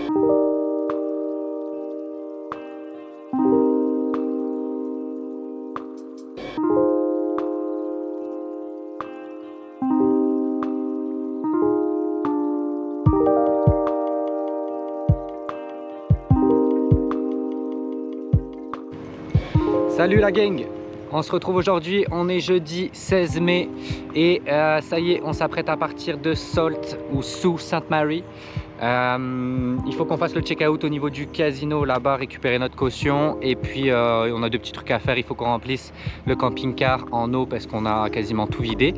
Salut la gang, on se retrouve aujourd'hui, on est jeudi 16 mai et ça y est, on s'apprête à partir de Sault ou Sault Ste. Marie. Il faut qu'on fasse le check-out au niveau du casino là-bas, récupérer notre caution et puis on a deux petits trucs à faire. Il faut qu'on remplisse le camping-car en eau parce qu'on a quasiment tout vidé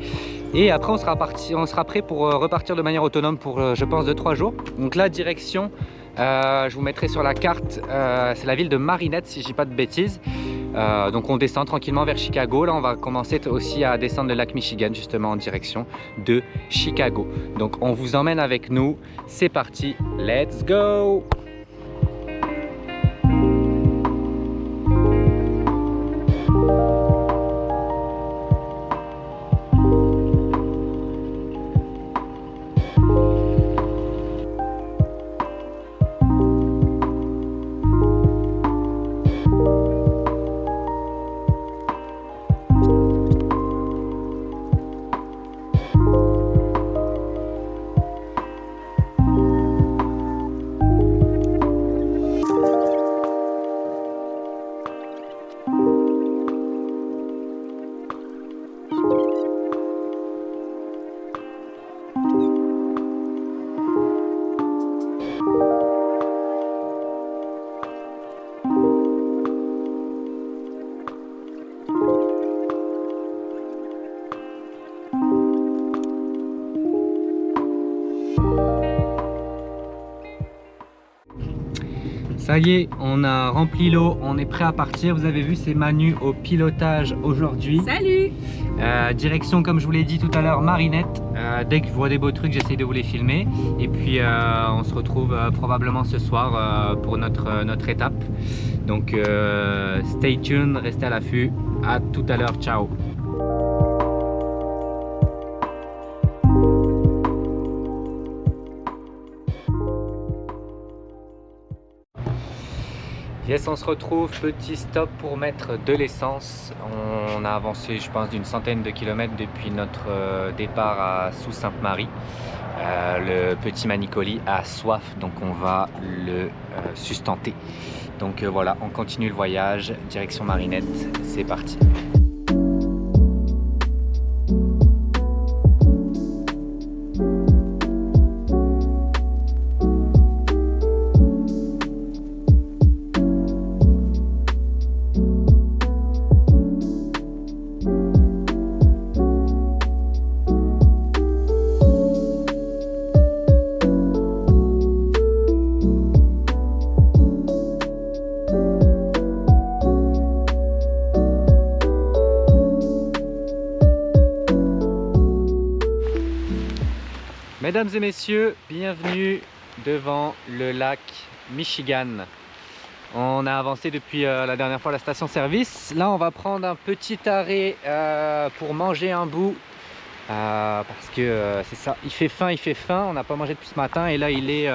et après on sera prêt pour repartir de manière autonome pour je pense 2-3 jours. Donc là direction, je vous mettrai sur la carte, c'est la ville de Marinette si je dis pas de bêtises. Donc on descend tranquillement vers Chicago. Là on va commencer aussi à descendre le lac Michigan justement en direction de Chicago. Donc on vous emmène avec nous, c'est parti, let's go! Ça y est, on a rempli l'eau, on est prêt à partir. Vous avez vu, c'est Manu au pilotage aujourd'hui. Salut! Direction, comme je vous l'ai dit tout à l'heure, Marinette. Dès que je vois des beaux trucs, j'essaie de vous les filmer. Et puis, on se retrouve probablement ce soir pour notre étape. Donc, stay tuned, restez à l'affût. À tout à l'heure, ciao! Yes, on se retrouve, petit stop pour mettre de l'essence. On a avancé, je pense, d'une centaine de kilomètres depuis notre départ à Sault Ste. Marie. Le petit Manicoli a soif, donc on va le sustenter. Donc voilà, on continue le voyage, direction Marinette, c'est parti. Mesdames et messieurs, bienvenue devant le lac Michigan. On a avancé depuis la dernière fois à la station-service. Là, on va prendre un petit arrêt pour manger un bout. Parce que c'est ça, il fait faim. On n'a pas mangé depuis ce matin et là, il est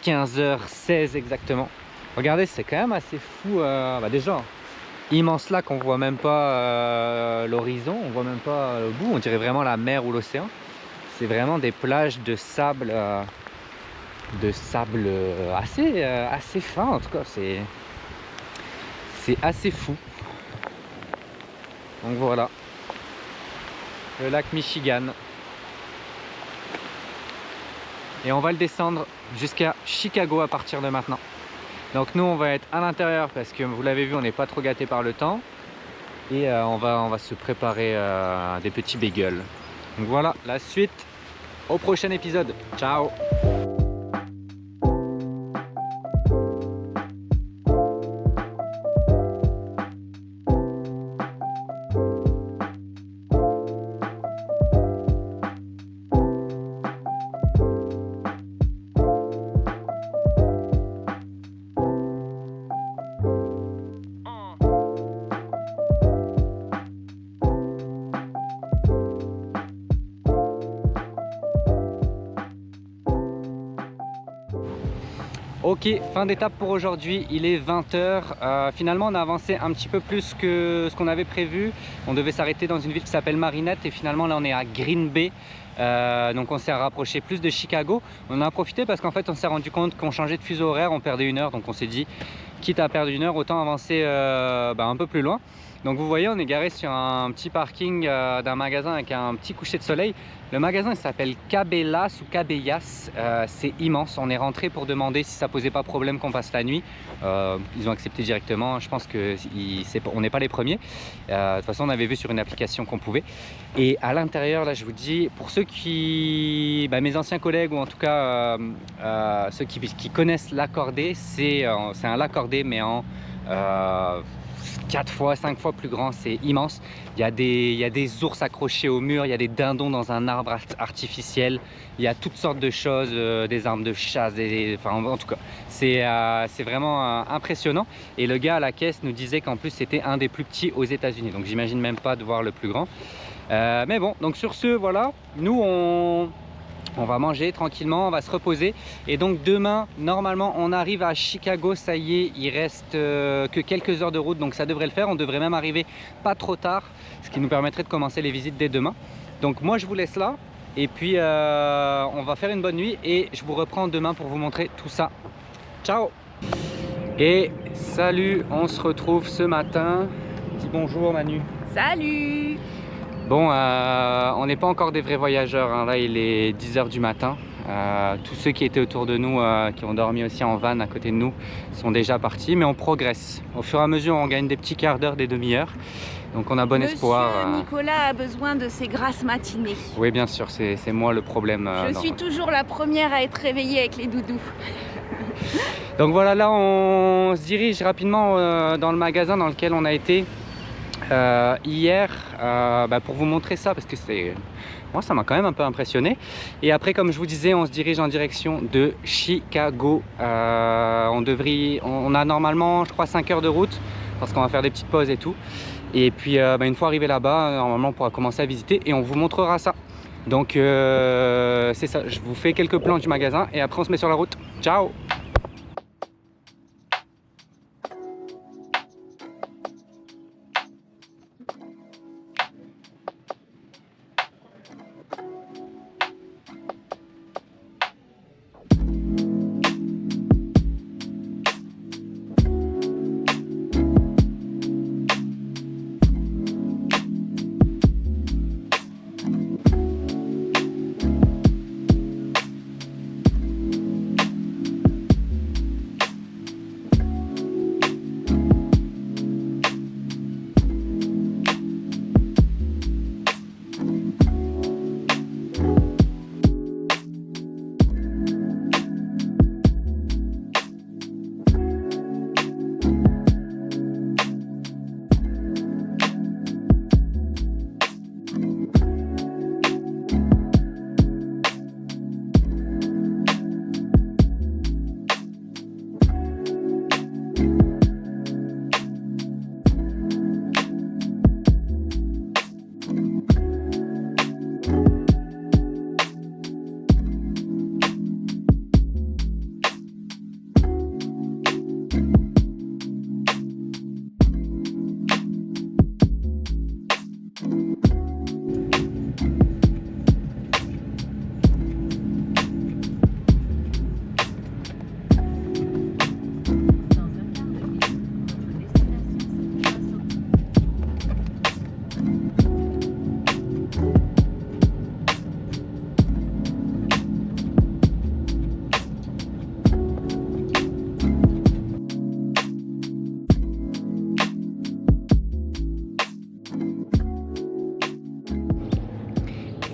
15h16 exactement. Regardez, c'est quand même assez fou. Déjà, immense lac, on voit même pas l'horizon, on voit même pas le bout. On dirait vraiment la mer ou l'océan. C'est vraiment des plages de sable assez fin en tout cas, c'est assez fou. Donc voilà, le lac Michigan. Et on va le descendre jusqu'à Chicago à partir de maintenant. Donc nous on va être à l'intérieur parce que vous l'avez vu, on n'est pas trop gâté par le temps. Et on va se préparer des petits bagels. Donc voilà, la suite au prochain épisode. Ciao! Ok, fin d'étape pour aujourd'hui, il est 20 h. Finalement on a avancé un petit peu plus que ce qu'on avait prévu. On devait s'arrêter dans une ville qui s'appelle Marinette et finalement là on est à Green Bay. Donc on s'est rapproché plus de Chicago. On en a profité parce qu'en fait on s'est rendu compte qu'on changeait de fuseau horaire, on perdait 1 heure. Donc on s'est dit, quitte à perdre 1 heure, autant avancer un peu plus loin. Donc vous voyez, on est garé sur un petit parking d'un magasin avec un petit coucher de soleil. Le magasin il s'appelle Cabellas ou Cabellas, c'est immense. On est rentré pour demander si ça posait pas problème qu'on passe la nuit. Ils ont accepté directement, je pense qu'on n'est pas les premiers. De toute façon on avait vu sur une application qu'on pouvait. Et à l'intérieur là je vous dis, pour ceux qui, mes anciens collègues ou en tout cas ceux qui connaissent l'accordé, c'est un l'accordé mais en 4 fois, 5 fois plus grand, c'est immense. Il y a des ours accrochés au mur, il y a des dindons dans un arbre artificiel, il y a toutes sortes de choses, des armes de chasse, en tout cas, c'est vraiment impressionnant. Et le gars à la caisse nous disait qu'en plus c'était un des plus petits aux États-Unis, donc j'imagine même pas de voir le plus grand. Mais bon, donc sur ce, voilà, nous on va manger tranquillement, on va se reposer. Et donc demain, normalement, on arrive à Chicago. Ça y est, il reste que quelques heures de route, donc ça devrait le faire. On devrait même arriver pas trop tard, ce qui nous permettrait de commencer les visites dès demain. Donc moi, je vous laisse là. Et puis, on va faire une bonne nuit. Et je vous reprends demain pour vous montrer tout ça. Ciao! Et salut, on se retrouve ce matin. Dis bonjour Manu. Salut! Bon, on n'est pas encore des vrais voyageurs, hein. Là il est 10 h du matin. Tous ceux qui étaient autour de nous, qui ont dormi aussi en van à côté de nous, sont déjà partis, mais on progresse. Au fur et à mesure, on gagne des petits quarts d'heure, des demi-heures. Donc on a bon espoir. Monsieur Nicolas a besoin de ses grasses matinées. Oui, bien sûr, c'est moi le problème. Je suis toujours la première à être réveillée avec les doudous. Donc voilà, là on se dirige rapidement dans le magasin dans lequel on a été hier pour vous montrer ça, parce que moi ça m'a quand même un peu impressionné. Et après, comme je vous disais, on se dirige en direction de Chicago. On a normalement, je crois, 5 heures de route, parce qu'on va faire des petites pauses et tout. Et puis une fois arrivé là-bas, normalement on pourra commencer à visiter et on vous montrera ça. Donc c'est ça, je vous fais quelques plans du magasin et après on se met sur la route. Ciao!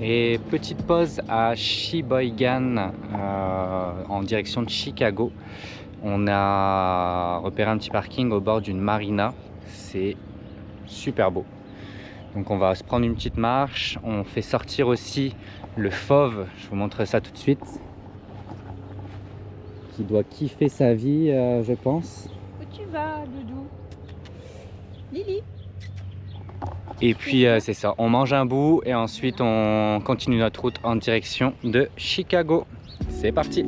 Et petite pause à Sheboygan en direction de Chicago. On a repéré un petit parking au bord d'une marina. C'est super beau. Donc on va se prendre une petite marche. On fait sortir aussi le fauve. Je vous montre ça tout de suite. Qui doit kiffer sa vie, je pense. Où tu vas, Doudou? Lily? Et puis c'est ça, on mange un bout et ensuite on continue notre route en direction de Chicago. C'est parti!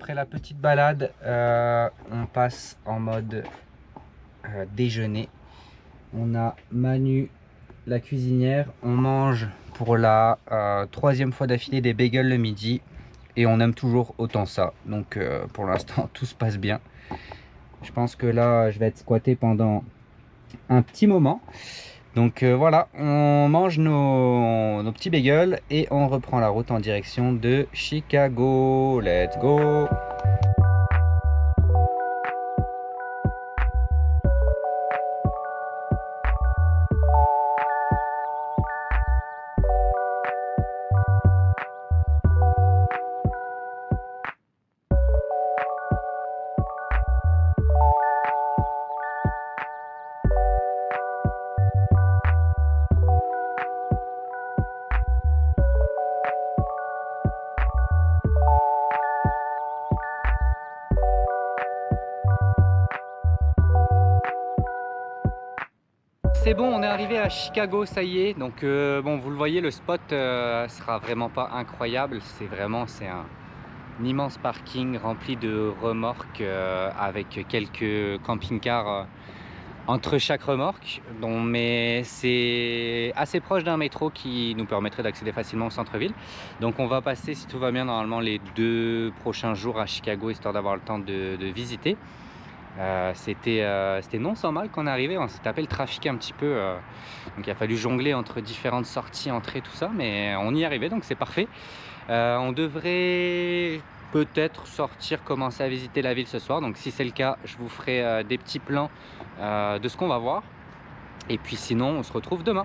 après la petite balade, on passe en mode déjeuner. On a Manu, la cuisinière. On mange pour la 3e fois d'affilée des bagels le midi. Et on aime toujours autant ça. Donc pour l'instant, tout se passe bien. Je pense que là, je vais être squatté pendant un petit moment. Donc voilà, on mange nos petits bagels et on reprend la route en direction de Chicago. Let's go! C'est bon, on est arrivé à Chicago, ça y est. Donc bon, vous le voyez, le spot sera vraiment pas incroyable. C'est un immense parking rempli de remorques avec quelques camping-cars entre chaque remorque. Mais c'est assez proche d'un métro qui nous permettrait d'accéder facilement au centre-ville. Donc on va passer, si tout va bien, normalement les 2 prochains jours à Chicago, histoire d'avoir le temps de visiter. C'était non sans mal qu'on est arrivé, on s'est tapé le trafic un petit peu, donc il a fallu jongler entre différentes sorties, entrées, tout ça, mais on y est arrivé, donc c'est parfait. On devrait peut-être sortir, commencer à visiter la ville ce soir, donc si c'est le cas, je vous ferai des petits plans de ce qu'on va voir, et puis sinon on se retrouve demain.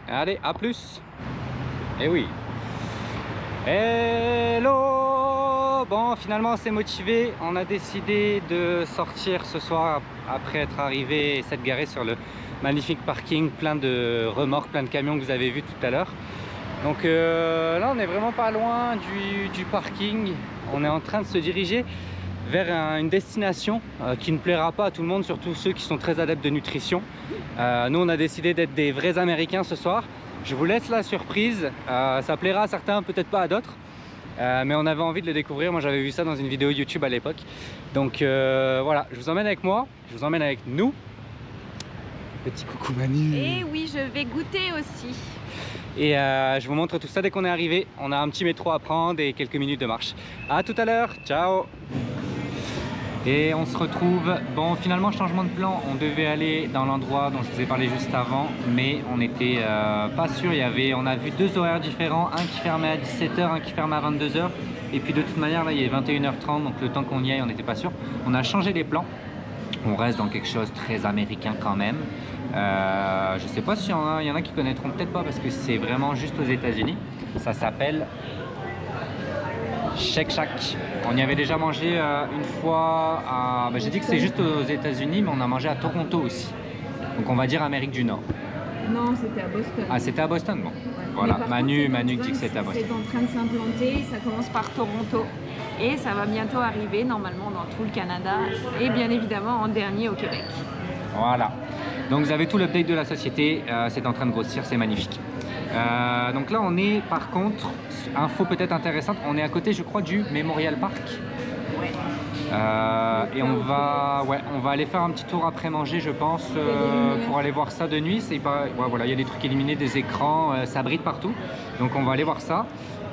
Allez, à plus. Et oui, hello. Bon, finalement on s'est motivé, on a décidé de sortir ce soir après être arrivé et s'être garé sur le magnifique parking, plein de remorques, plein de camions que vous avez vu tout à l'heure. Donc là on est vraiment pas loin du parking, on est en train de se diriger vers une destination qui ne plaira pas à tout le monde, surtout ceux qui sont très adeptes de nutrition. Nous on a décidé d'être des vrais Américains ce soir. Je vous laisse la surprise, ça plaira à certains, peut-être pas à d'autres. Mais on avait envie de le découvrir, moi j'avais vu ça dans une vidéo YouTube à l'époque. Donc voilà, je vous emmène avec moi, je vous emmène avec nous. Petit coucou Manu. Et oui, je vais goûter aussi. Et je vous montre tout ça dès qu'on est arrivé. On a un petit métro à prendre et quelques minutes de marche. À tout à l'heure, ciao. Et on se retrouve, bon finalement changement de plan, on devait aller dans l'endroit dont je vous ai parlé juste avant, mais on n'était pas sûr, on a vu 2 horaires différents, un qui fermait à 17 h, un qui fermait à 22 h, et puis de toute manière là il est 21 h 30, donc le temps qu'on y aille on n'était pas sûr. On a changé les plans, on reste dans quelque chose de très américain quand même. Je sais pas s'il y en a qui connaîtront, peut-être pas parce que c'est vraiment juste aux États-Unis. Ça s'appelle Shake Shack. On y avait déjà mangé une fois à... j'ai dit que c'est juste aux États-Unis, mais on a mangé à Toronto aussi. Donc on va dire Amérique du Nord. Non, c'était à Boston. Ah, c'était à Boston, bon. Ouais. Voilà, Manu dit que c'était à Boston. C'est en train de s'implanter, ça commence par Toronto et ça va bientôt arriver normalement dans tout le Canada et bien évidemment en dernier au Québec. Voilà. Donc vous avez tout l'update de la société, c'est en train de grossir, c'est magnifique. Donc là on est par contre, info peut-être intéressante, on est à côté je crois du Memorial Park. Ouais. Et on va aller faire un petit tour après manger je pense, pour aller voir ça de nuit. C'est pas, voilà, il y a des trucs éliminés, des écrans, ça brille partout. Donc on va aller voir ça.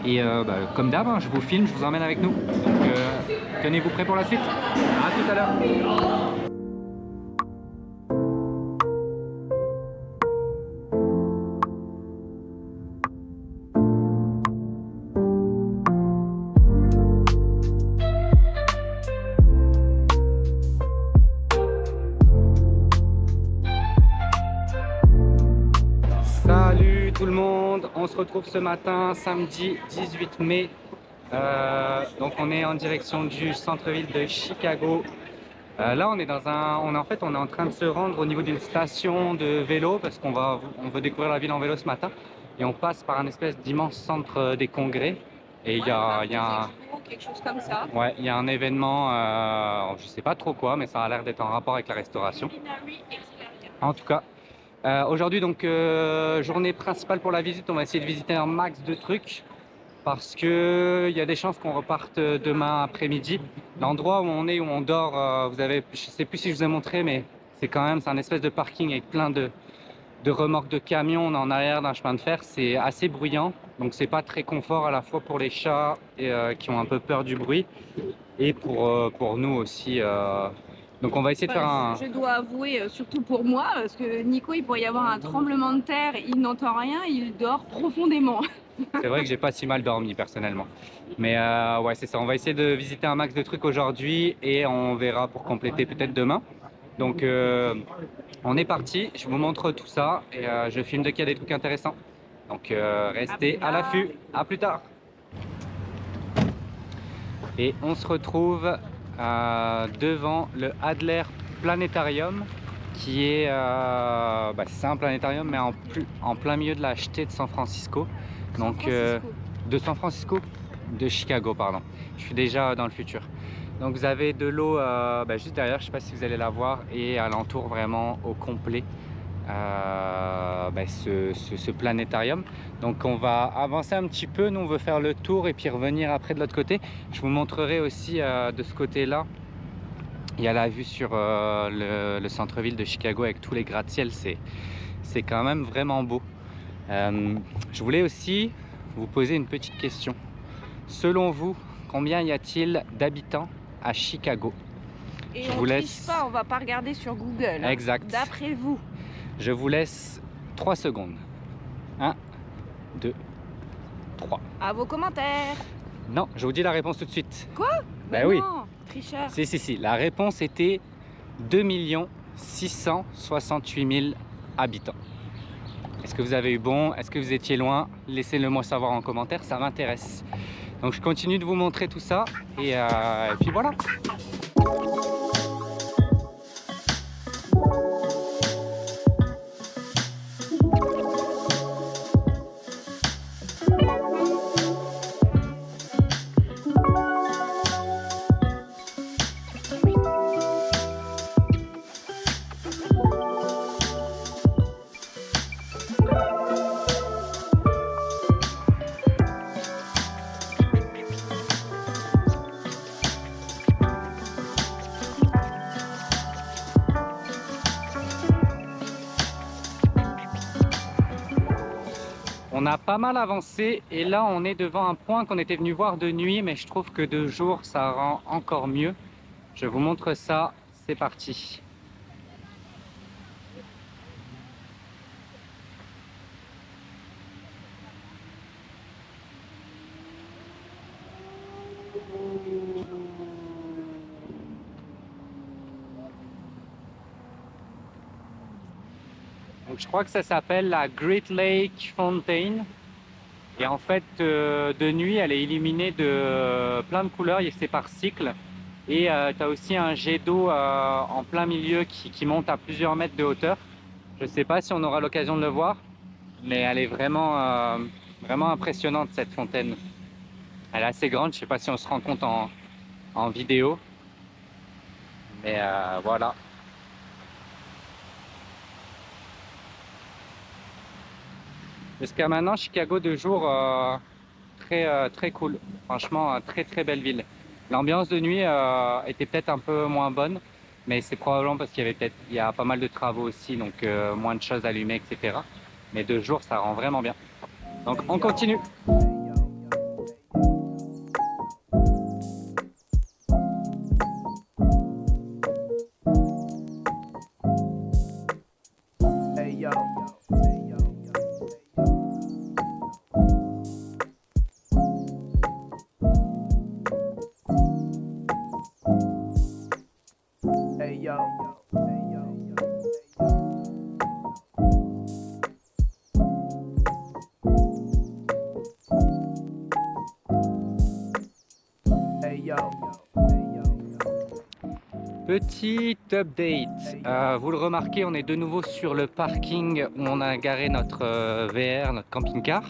Et comme d'hab, hein, je vous filme, je vous emmène avec nous. Donc tenez-vous prêts pour la suite. À tout à l'heure. Salut tout le monde, on se retrouve ce matin, samedi 18 mai. Donc on est en direction du centre-ville de Chicago. Là on est on est en train de se rendre au niveau d'une station de vélo parce qu'on veut découvrir la ville en vélo ce matin. Et on passe par un espèce d'immense centre des congrès. Et il y a quelque chose comme ça. Ouais, il y a un événement, je sais pas trop quoi, mais ça a l'air d'être en rapport avec la restauration. En tout cas, aujourd'hui donc journée principale pour la visite, on va essayer de visiter un max de trucs. parce que il y a des chances qu'on reparte demain après-midi. L'endroit où on est, où on dort, je sais plus si je vous ai montré, mais c'est un espèce de parking avec plein de remorques de camions en arrière d'un chemin de fer. C'est assez bruyant, donc c'est pas très confort à la fois pour les chats qui ont un peu peur du bruit et pour nous aussi. Donc on va essayer de faire un... Je dois avouer, surtout pour moi, parce que Nico, il pourrait y avoir un tremblement de terre, il n'entend rien, il dort profondément. C'est vrai que j'ai pas si mal dormi personnellement. Mais ouais, c'est ça. On va essayer de visiter un max de trucs aujourd'hui et on verra pour compléter peut-être demain. Donc on est parti. Je vous montre tout ça et je filme dès qu'il y a des trucs intéressants. Donc restez à l'affût. À plus tard. Et on se retrouve devant le Adler Planetarium qui est c'est un planétarium mais en plein milieu de la jetée de San Francisco. Donc de San Francisco, de Chicago pardon. Je suis déjà dans le futur. Donc vous avez de l'eau juste derrière, je sais pas si vous allez la voir, et alentour vraiment au complet ce planétarium. Donc on va avancer un petit peu, nous on veut faire le tour et puis revenir après de l'autre côté. Je vous montrerai aussi de ce côté là, il y a la vue sur le centre-ville de Chicago avec tous les gratte-ciel, c'est quand même vraiment beau. Je voulais aussi vous poser une petite question. Selon vous, combien y a-t-il d'habitants à Chicago? Et on triche pas, on va pas regarder sur Google. Exact. D'après vous. Je vous laisse 3 secondes. 1, 2, 3. À vos commentaires. Non, je vous dis la réponse tout de suite. Quoi? Ben oui. Non, tricheur. Si. La réponse était 2 668 000 habitants. Est-ce que vous avez eu bon? Est-ce que vous étiez loin? Laissez-le moi savoir en commentaire, ça m'intéresse. Donc je continue de vous montrer tout ça et puis voilà. On a pas mal avancé et là on est devant un point qu'on était venu voir de nuit, mais je trouve que de jour ça rend encore mieux. Je vous montre ça, c'est parti. Donc, je crois que ça s'appelle la Great Lake Fountain. Et en fait, de nuit, elle est illuminée de plein de couleurs, c'est par cycle. Et tu as aussi un jet d'eau en plein milieu qui monte à plusieurs mètres de hauteur. Je ne sais pas si on aura l'occasion de le voir, mais elle est vraiment, vraiment impressionnante cette fontaine. Elle est assez grande, je ne sais pas si on se rend compte en vidéo. Mais voilà. Jusqu'à maintenant, Chicago de jour, très cool. Franchement, très belle ville. L'ambiance de nuit était peut-être un peu moins bonne, mais c'est probablement parce qu'il y a pas mal de travaux aussi, donc moins de choses allumées, etc. Mais de jour, ça rend vraiment bien. Donc on continue. Petit update, vous le remarquez, on est de nouveau sur le parking où on a garé notre VR, notre camping-car,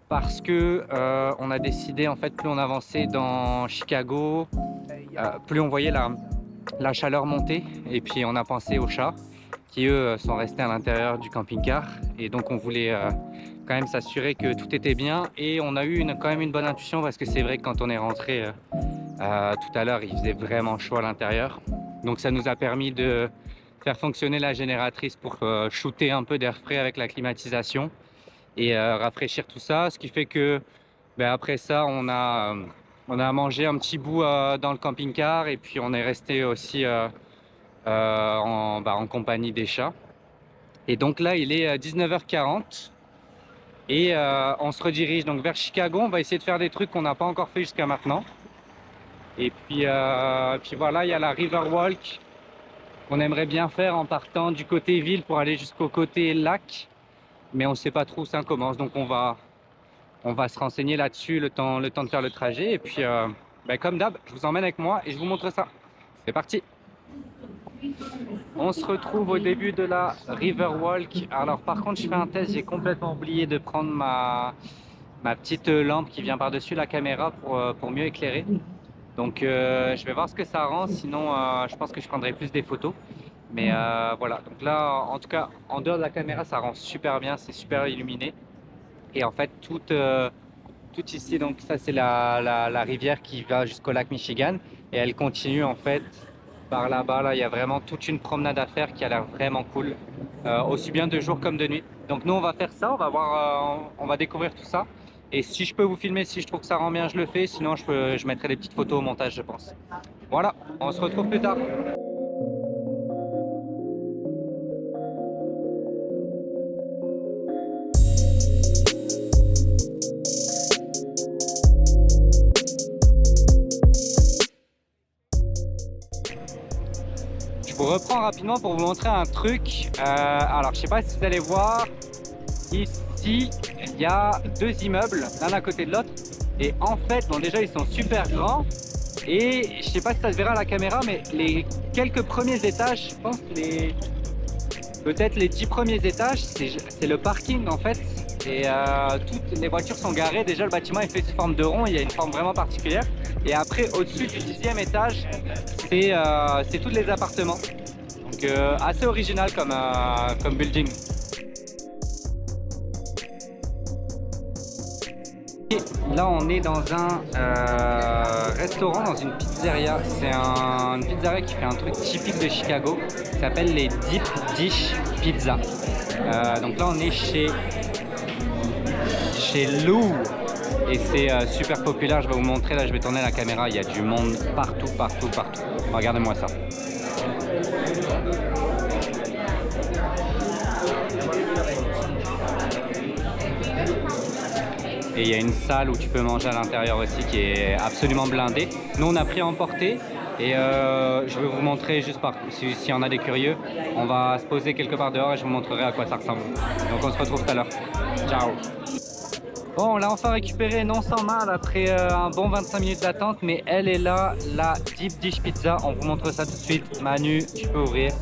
parce que on a décidé, en fait, plus on avançait dans Chicago, plus on voyait la chaleur monter, et puis on a pensé aux chats qui eux sont restés à l'intérieur du camping-car, et donc on voulait quand même s'assurer que tout était bien. Et on a eu quand même une bonne intuition parce que c'est vrai que quand on est rentré tout à l'heure, il faisait vraiment chaud à l'intérieur. Donc ça nous a permis de faire fonctionner la génératrice pour shooter un peu d'air frais avec la climatisation et rafraîchir tout ça. Ce qui fait que après ça, on a mangé un petit bout dans le camping-car et puis on est resté aussi en compagnie des chats. Et donc là, il est 19h40 et on se redirige donc vers Chicago. On va essayer de faire des trucs qu'on n'a pas encore fait jusqu'à maintenant. Et puis voilà, il y a la Riverwalk qu'on aimerait bien faire en partant du côté ville pour aller jusqu'au côté lac. Mais on ne sait pas trop où ça commence, donc on va se renseigner là-dessus le temps de faire le trajet. Et puis, comme d'hab, je vous emmène avec moi et je vous montre ça. C'est parti! On se retrouve au début de la Riverwalk. Alors par contre, je fais un test, j'ai complètement oublié de prendre ma petite lampe qui vient par-dessus la caméra pour mieux éclairer. Donc je vais voir ce que ça rend, sinon je pense que je prendrai plus des photos. Mais voilà, donc là, en tout cas, en dehors de la caméra, ça rend super bien, c'est super illuminé. Et en fait, tout ici, donc ça c'est la rivière qui va jusqu'au lac Michigan. Et elle continue en fait par là-bas. Là, il y a vraiment toute une promenade à faire qui a l'air vraiment cool, aussi bien de jour comme de nuit. Donc nous, on va faire ça, on va voir, on va découvrir tout ça. Et si je peux vous filmer, si je trouve que ça rend bien, je le fais. Sinon, je mettrai des petites photos au montage, je pense. Voilà, on se retrouve plus tard. Je vous reprends rapidement pour vous montrer un truc. Alors, je sais pas si vous allez voir, ici, il y a deux immeubles, l'un à côté de l'autre. Et en fait, bon, déjà, ils sont super grands. Et je sais pas si ça se verra à la caméra, mais les quelques premiers étages, je pense peut-être les 10 premiers étages, c'est le parking en fait. Et toutes les voitures sont garées. Déjà, le bâtiment est fait sous forme de rond, il y a une forme vraiment particulière. Et après, au-dessus du 10e étage, c'est tous les appartements. Donc assez original comme building. Et là, on est dans un restaurant, dans une pizzeria. C'est une pizzeria qui fait un truc typique de Chicago. Ça s'appelle les Deep Dish Pizza. Donc là, on est chez Lou. Et c'est super populaire. Je vais vous montrer. Là, je vais tourner la caméra. Il y a du monde partout. Regardez-moi ça. Et il y a une salle où tu peux manger à l'intérieur aussi qui est absolument blindée. Nous, on a pris à emporter et je vais vous montrer juste s'il y en a des curieux. On va se poser quelque part dehors et je vous montrerai à quoi ça ressemble. Donc on se retrouve tout à l'heure. Ciao! Bon, on l'a enfin récupéré, non sans mal, après un bon 25 minutes d'attente, mais elle est là, la Deep Dish Pizza. On vous montre ça tout de suite. Manu, tu peux ouvrir.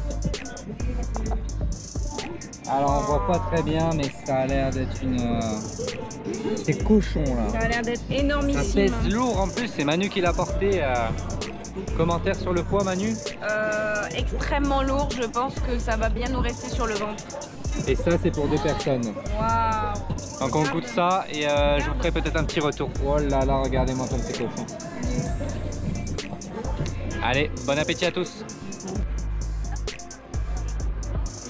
Alors, on voit pas très bien, mais ça a l'air d'être une... C'est cochon, là. Ça a l'air d'être énormissime. Ça pèse lourd, en plus, c'est Manu qui l'a porté. Commentaire sur le poids, Manu? Extrêmement lourd, je pense que ça va bien nous rester sur le ventre. Et ça, c'est pour 2 personnes. Waouh! Donc on goûte ça et je vous ferai peut-être un petit retour. Oh là là, regardez-moi comme c'est cochon. Allez, bon appétit à tous.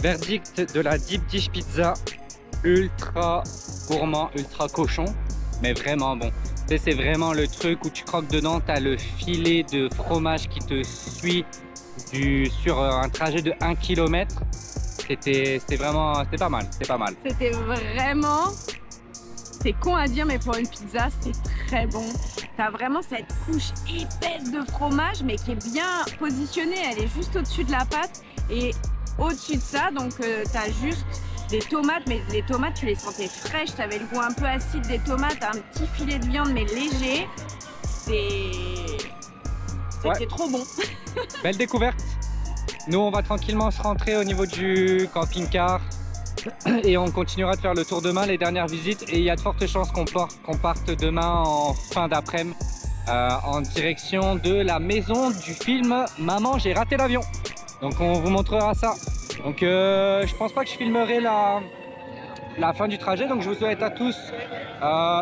Verdict de la Deep Dish Pizza. Ultra gourmand, ultra cochon, mais vraiment bon. C'est vraiment le truc où tu croques dedans, tu as le filet de fromage qui te suit sur un trajet de 1 km. C'était pas mal, C'était vraiment, c'est con à dire, mais pour une pizza, c'était très bon. T'as vraiment cette couche épaisse de fromage, mais qui est bien positionnée. Elle est juste au-dessus de la pâte et au-dessus de ça, donc t'as juste des tomates, mais les tomates, tu les sentais fraîches. T'avais le goût un peu acide des tomates, un petit filet de viande, mais léger. C'était trop bon. Belle découverte. Nous, on va tranquillement se rentrer au niveau du camping-car et on continuera de faire le tour demain, les dernières visites. Et il y a de fortes chances qu'on parte demain en fin d'après-midi en direction de la maison du film Maman, j'ai raté l'avion. Donc on vous montrera ça. Donc je pense pas que je filmerai la fin du trajet. Donc je vous souhaite à tous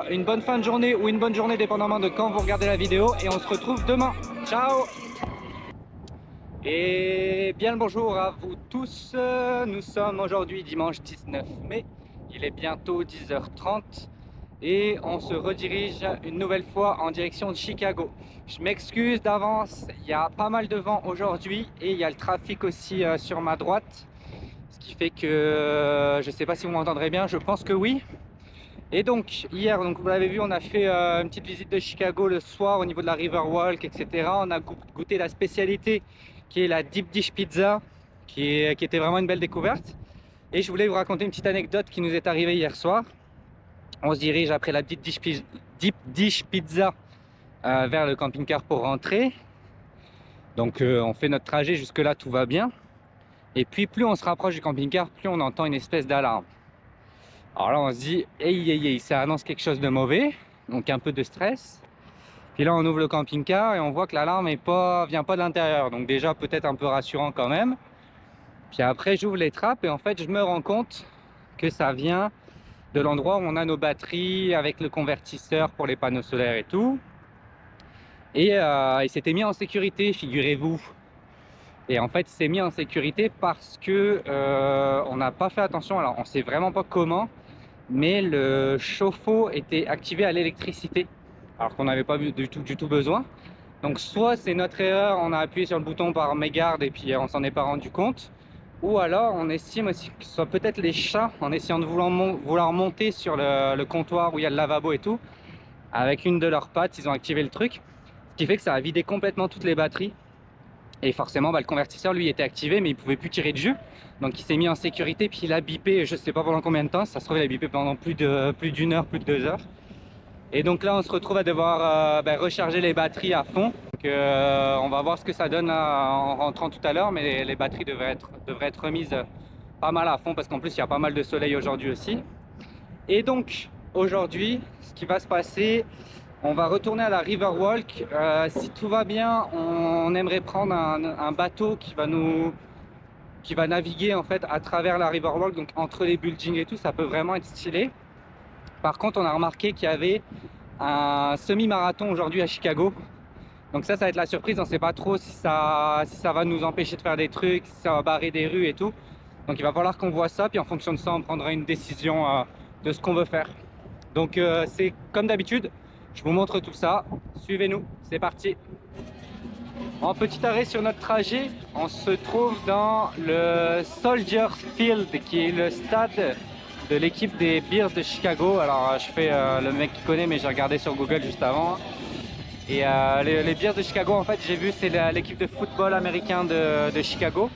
une bonne fin de journée ou une bonne journée dépendamment de quand vous regardez la vidéo. Et on se retrouve demain. Ciao! Et bien le bonjour à vous tous. Nous sommes aujourd'hui dimanche 19 mai. Il est bientôt 10h30. Et on se redirige une nouvelle fois en direction de Chicago. Je m'excuse d'avance, il y a pas mal de vent aujourd'hui et il y a le trafic aussi sur ma droite. Ce qui fait que je ne sais pas si vous m'entendrez bien, je pense que oui. Et donc hier, vous l'avez vu, on a fait une petite visite de Chicago le soir au niveau de la Riverwalk, etc. On a goûté la spécialité qui est la Deep Dish Pizza, qui était vraiment une belle découverte. Et je voulais vous raconter une petite anecdote qui nous est arrivée hier soir. On se dirige après la Deep Dish Pizza vers le camping-car pour rentrer. Donc on fait notre trajet, jusque là tout va bien. Et puis plus on se rapproche du camping-car, plus on entend une espèce d'alarme. Alors là on se dit, hey, ça annonce quelque chose de mauvais, donc un peu de stress. Puis là on ouvre le camping-car et on voit que l'alarme vient pas de l'intérieur. Donc déjà peut-être un peu rassurant quand même. Puis après j'ouvre les trappes et en fait je me rends compte que ça vient de l'endroit où on a nos batteries avec le convertisseur pour les panneaux solaires et tout. Et il s'était mis en sécurité, figurez-vous. Et en fait il s'est mis en sécurité parce que on n'a pas fait attention. Alors on sait vraiment pas comment, mais le chauffe-eau était activé à l'électricité alors qu'on n'avait pas du tout besoin. Donc soit c'est notre erreur, on a appuyé sur le bouton par mégarde et puis on s'en est pas rendu compte. Ou alors on estime aussi que ce soit peut-être les chats en essayant de vouloir monter sur le comptoir où il y a le lavabo et tout. Avec une de leurs pattes, ils ont activé le truc. Ce qui fait que ça a vidé complètement toutes les batteries. Et forcément, le convertisseur, lui, était activé, mais il ne pouvait plus tirer de jus. Donc il s'est mis en sécurité, puis il a bipé, je ne sais pas pendant combien de temps. Ça se trouve, il a bipé pendant plus d'une heure, plus de 2 heures. Et donc là, on se retrouve à devoir recharger les batteries à fond. Donc, on va voir ce que ça donne là, en rentrant tout à l'heure, mais les batteries devraient être remises pas mal à fond parce qu'en plus, il y a pas mal de soleil aujourd'hui aussi. Et donc, aujourd'hui, ce qui va se passer, on va retourner à la Riverwalk. Si tout va bien, on aimerait prendre un bateau qui va naviguer en fait à travers la Riverwalk, donc entre les buildings et tout, ça peut vraiment être stylé. Par contre, on a remarqué qu'il y avait un semi-marathon aujourd'hui à Chicago. Donc ça va être la surprise. On ne sait pas trop si ça va nous empêcher de faire des trucs, si ça va barrer des rues et tout. Donc il va falloir qu'on voit ça, puis en fonction de ça, on prendra une décision de ce qu'on veut faire. Donc c'est comme d'habitude, je vous montre tout ça. Suivez-nous, c'est parti. En petit arrêt sur notre trajet, on se trouve dans le Soldier Field, qui est le stade de l'équipe des Bears de Chicago. Alors je fais le mec qui connaît, mais j'ai regardé sur Google juste avant. Et les Bears de Chicago, en fait, j'ai vu, c'est l'équipe de football américain de Chicago.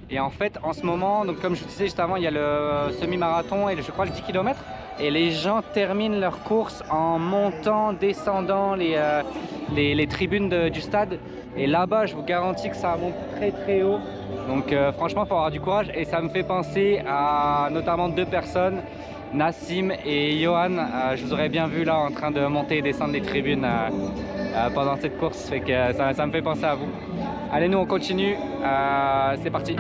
Et en fait, en ce moment, donc comme je vous disais juste avant, il y a le semi-marathon et je crois le 10 km. Et les gens terminent leur course en montant, descendant les tribunes du stade. Et là-bas, je vous garantis que ça monte très très haut. Donc franchement, il faut avoir du courage. Et ça me fait penser à notamment 2 personnes, Nassim et Johan. Je vous aurais bien vu là en train de monter et descendre les tribunes pendant cette course. Fait que ça me fait penser à vous. Allez, nous on continue. C'est parti.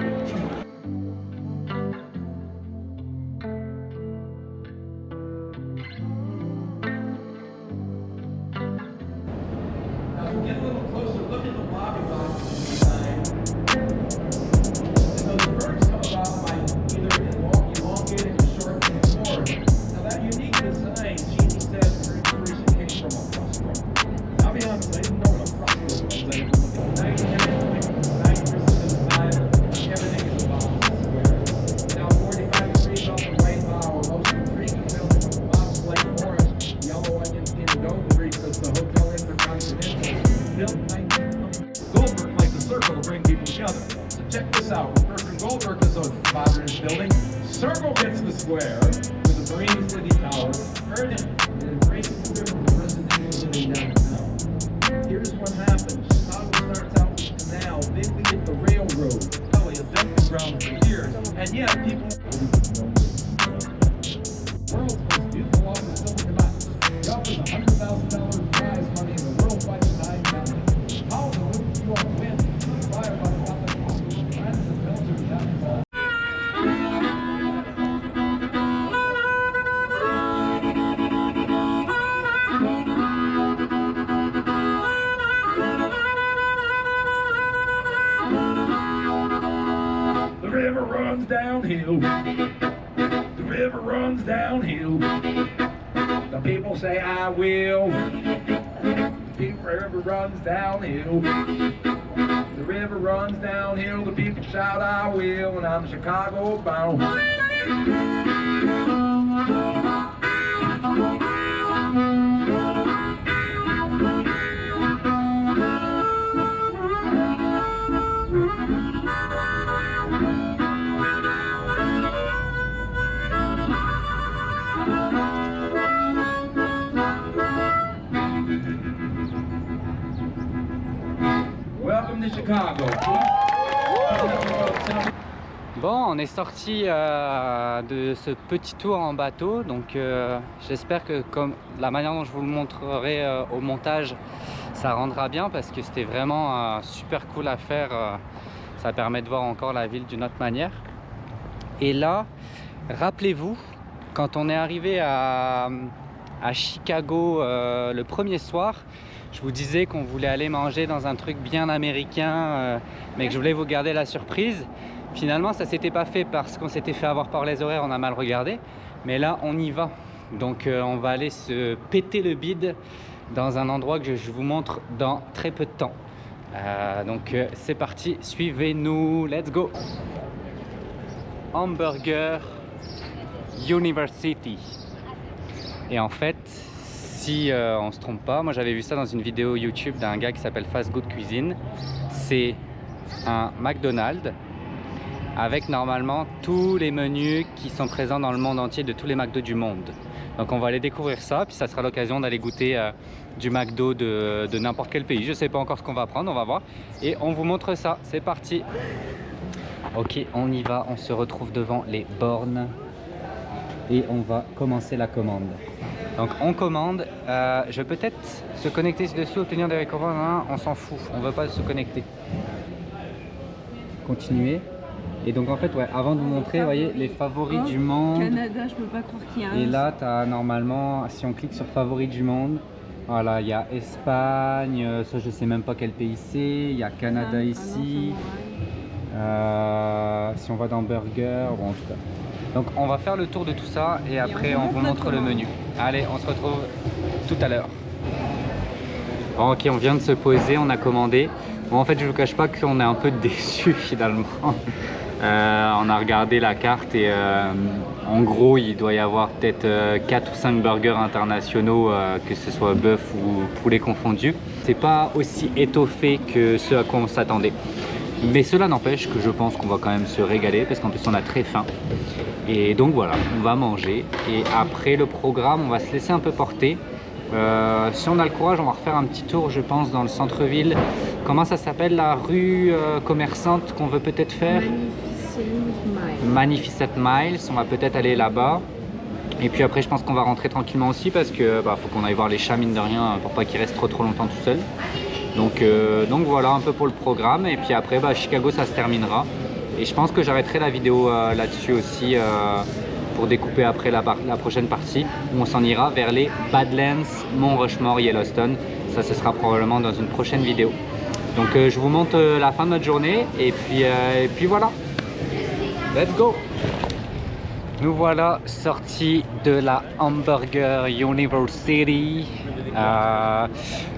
Check this out. Bertrand Goldberg is a father in his building. Circle gets the square with the Marine City Tower. And racing the river for residential living downtown. Here's what happens. Chicago starts out with the canal. Then we get the railroad. Probably a dumping ground for years. And yet people... World's most beautiful office building in Latin. He offers $100,000 prize money in the World Fight Tonight County. How the would you all win? Fire by France and Belgium. runs downhill. The river runs downhill. The people say I will. The river runs downhill. The river runs downhill. The people shout I will. And I'm Chicago bound. Welcome to Chicago. Bon, on est sorti de ce petit tour en bateau, donc j'espère que comme la manière dont je vous le montrerai au montage, ça rendra bien parce que c'était vraiment super cool à faire. Ça permet de voir encore la ville d'une autre manière. Et là, rappelez-vous, quand on est arrivé à Chicago le premier soir, je vous disais qu'on voulait aller manger dans un truc bien américain, mais que je voulais vous garder la surprise. Finalement, ça s'était pas fait parce qu'on s'était fait avoir par les horaires, on a mal regardé. Mais là, on y va. Donc, on va aller se péter le bide dans un endroit que je vous montre dans très peu de temps. Donc, c'est parti, suivez-nous, let's go! Hamburger University. Et en fait, si on se trompe pas, moi j'avais vu ça dans une vidéo YouTube d'un gars qui s'appelle Fast Good Cuisine. C'est un McDonald's avec normalement tous les menus qui sont présents dans le monde entier de tous les McDo du monde. Donc on va aller découvrir ça, puis ça sera l'occasion d'aller goûter du McDo de n'importe quel pays. Je sais pas encore ce qu'on va prendre, on va voir. Et on vous montre ça, c'est parti. Ok, on y va, on se retrouve devant les bornes et on va commencer la commande. Donc on commande, je vais peut-être se connecter ci-dessus, obtenir des recommandes, hein, on s'en fout, on veut pas se connecter. Continuer. Et donc en fait, ouais, avant de vous montrer, vous voyez, les favoris du monde. Canada, je peux pas croire qu'il y a un. Et là, tu as normalement, si on clique sur favoris du monde, voilà, il y a Espagne, ça je sais même pas quel pays c'est, il y a Canada ici. Si on va dans Burger, bon en tout cas. Donc on va faire le tour de tout ça et après on vous montre le menu. Allez, on se retrouve tout à l'heure. Bon, ok, on vient de se poser, on a commandé. Bon, en fait, je vous cache pas qu'on est un peu déçus finalement. On a regardé la carte et en gros, il doit y avoir peut-être 4 ou 5 burgers internationaux, que ce soit bœuf ou poulet confondu. C'est pas aussi étoffé que ce à quoi on s'attendait. Mais cela n'empêche que je pense qu'on va quand même se régaler parce qu'en plus on a très faim. Et donc voilà, on va manger et après le programme, on va se laisser un peu porter. Si on a le courage, on va refaire un petit tour, je pense, dans le centre-ville. Comment ça s'appelle la rue commerçante qu'on veut peut-être faire? Magnificent Miles. On va peut-être aller là-bas. Et puis après, je pense qu'on va rentrer tranquillement aussi parce que faut qu'on aille voir les chats, mine de rien, pour pas qu'ils restent trop longtemps tout seuls. Donc voilà un peu pour le programme. Et puis après, Chicago, ça se terminera. Et je pense que j'arrêterai la vidéo là-dessus aussi pour découper après la prochaine partie où on s'en ira vers les Badlands, Mont Rushmore, Yellowstone. Ça, ce sera probablement dans une prochaine vidéo. Donc je vous montre la fin de notre journée et puis voilà. Let's go! Nous voilà sortis de la Hamburger University.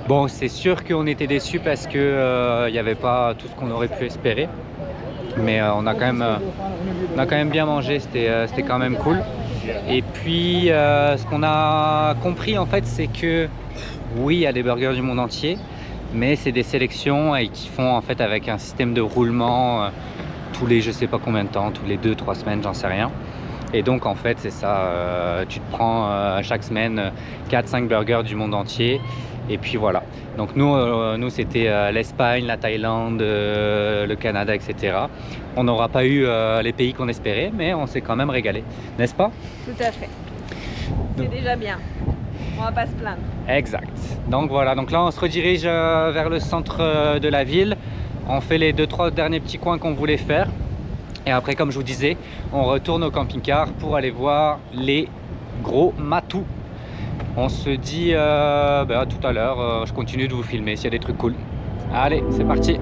Bon, c'est sûr qu'on était déçus parce que n'y avait pas tout ce qu'on aurait pu espérer. Mais on a quand même bien mangé, c'était quand même cool. Et puis ce qu'on a compris en fait, c'est que oui, il y a des burgers du monde entier, mais c'est des sélections et qui font en fait avec un système de roulement tous les je sais pas combien de temps, tous les 2-3 semaines, j'en sais rien. Et donc en fait c'est ça, tu te prends chaque semaine 4-5 burgers du monde entier. Et puis voilà, donc nous c'était l'Espagne, la Thaïlande, le Canada, etc. On n'aura pas eu les pays qu'on espérait, mais on s'est quand même régalé, n'est-ce pas? Tout à fait, c'est déjà bien, on va pas se plaindre. Exact, donc voilà, donc là on se redirige vers le centre de la ville. On fait les 2-3 derniers petits coins qu'on voulait faire. Et après, comme je vous disais, on retourne au camping-car pour aller voir les gros matous. On se dit à tout à l'heure, je continue de vous filmer s'il y a des trucs cool. Allez, c'est parti!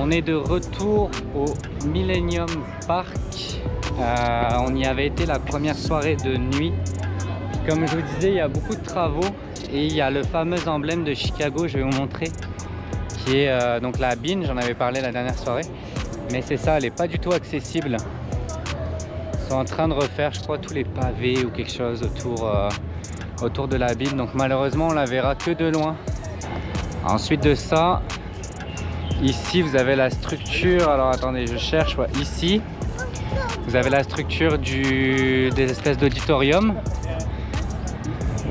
On est de retour au Millennium Park. On y avait été la première soirée de nuit. Comme je vous disais, il y a beaucoup de travaux et il y a le fameux emblème de Chicago, je vais vous montrer, qui est donc la Bean, j'en avais parlé la dernière soirée. Mais c'est ça, elle n'est pas du tout accessible. Ils sont en train de refaire, je crois, tous les pavés ou quelque chose autour de la Bean. Donc malheureusement, on la verra que de loin. Ensuite de ça, ici, vous avez la structure. Alors attendez, je cherche. Ouais, ici, vous avez la structure des espèces d'auditorium.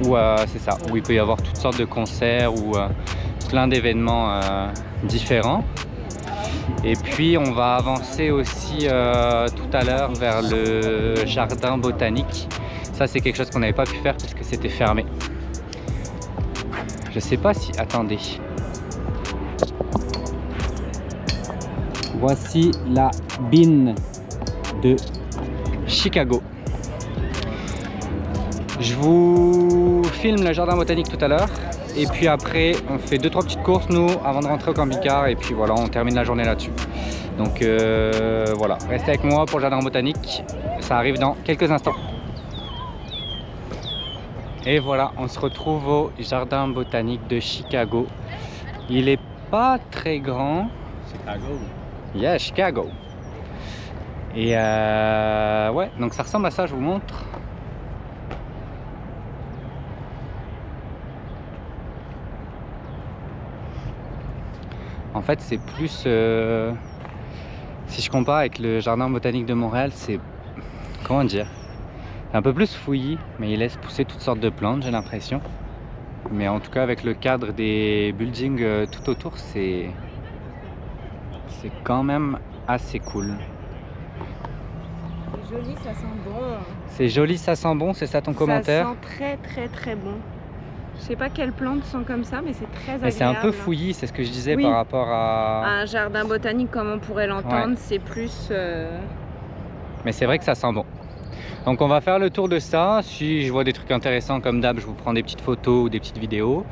Où c'est ça, où il peut y avoir toutes sortes de concerts ou plein d'événements différents. Et puis on va avancer aussi tout à l'heure vers le jardin botanique. Ça c'est quelque chose qu'on n'avait pas pu faire parce que c'était fermé. Je sais pas si... Attendez. Voici la Bean de Chicago. Je vous filme le jardin botanique tout à l'heure. Et puis après, on fait 2-3 petites courses, nous, avant de rentrer au camping-car. Et puis voilà, on termine la journée là-dessus. Donc voilà, restez avec moi pour le jardin botanique. Ça arrive dans quelques instants. Et voilà, on se retrouve au jardin botanique de Chicago. Il est pas très grand. Chicago. Yeah, Chicago. Et ouais, donc ça ressemble à ça, je vous montre. En fait, c'est plus, si je compare avec le jardin botanique de Montréal, c'est, comment dire, un peu plus fouillis, mais il laisse pousser toutes sortes de plantes, j'ai l'impression. Mais en tout cas, avec le cadre des buildings tout autour, c'est quand même assez cool. C'est joli, ça sent bon. C'est joli, ça sent bon, c'est ça ton commentaire? Ça sent très bon. Je sais pas quelles plantes sont comme ça, mais c'est très agréable. Mais c'est un peu fouillis, c'est ce que je disais, oui, par rapport à... un jardin botanique comme on pourrait l'entendre, ouais. C'est plus... Mais c'est vrai que ça sent bon. Donc on va faire le tour de ça. Si je vois des trucs intéressants comme d'hab, je vous prends des petites photos ou des petites vidéos.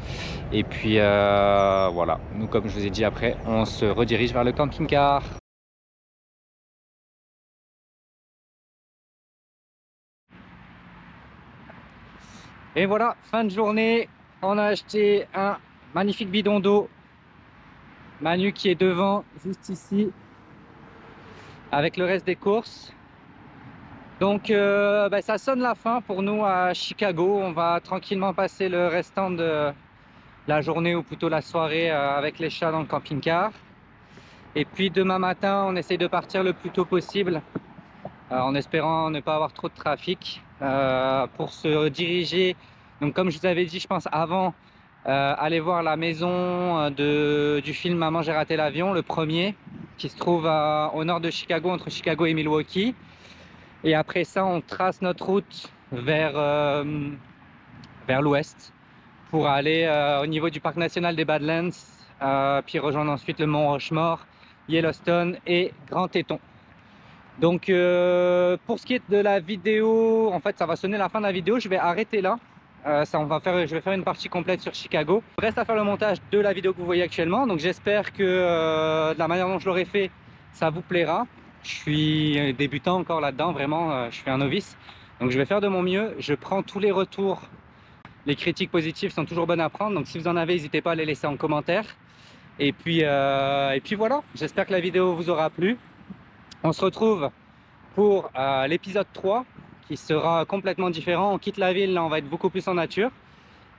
Et puis voilà, nous comme je vous ai dit après, on se redirige vers le camping-car. Et voilà, fin de journée, on a acheté un magnifique bidon d'eau. Manu qui est devant, juste ici, avec le reste des courses. Donc ça sonne la fin pour nous à Chicago. On va tranquillement passer le restant de la journée ou plutôt la soirée avec les chats dans le camping-car. Et puis demain matin, on essaye de partir le plus tôt possible en espérant ne pas avoir trop de trafic pour se diriger. Donc comme je vous avais dit, je pense avant, aller voir la maison du film Maman j'ai raté l'avion, le premier, qui se trouve au nord de Chicago, entre Chicago et Milwaukee. Et après ça, on trace notre route vers l'ouest pour aller au niveau du parc national des Badlands, puis rejoindre ensuite le mont Rushmore, Yellowstone et Grand Teton. Donc pour ce qui est de la vidéo, en fait ça va sonner la fin de la vidéo, je vais arrêter là. Je vais faire une partie complète sur Chicago. Il reste à faire le montage de la vidéo que vous voyez actuellement, donc j'espère que de la manière dont je l'aurai fait, ça vous plaira. Je suis débutant encore là-dedans, vraiment, je suis un novice. Donc je vais faire de mon mieux, je prends tous les retours. Les critiques positives sont toujours bonnes à prendre, donc si vous en avez, n'hésitez pas à les laisser en commentaire. Et puis voilà, j'espère que la vidéo vous aura plu. On se retrouve pour l'épisode 3 qui sera complètement différent. On quitte la ville, là on va être beaucoup plus en nature.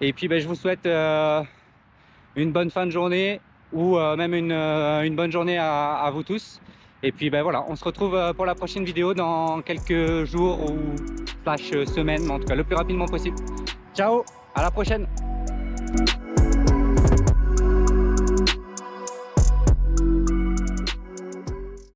Et puis je vous souhaite une bonne fin de journée ou même une bonne journée à vous tous. Et puis voilà, on se retrouve pour la prochaine vidéo dans quelques jours ou /semaines, mais en tout cas le plus rapidement possible. Ciao, à la prochaine.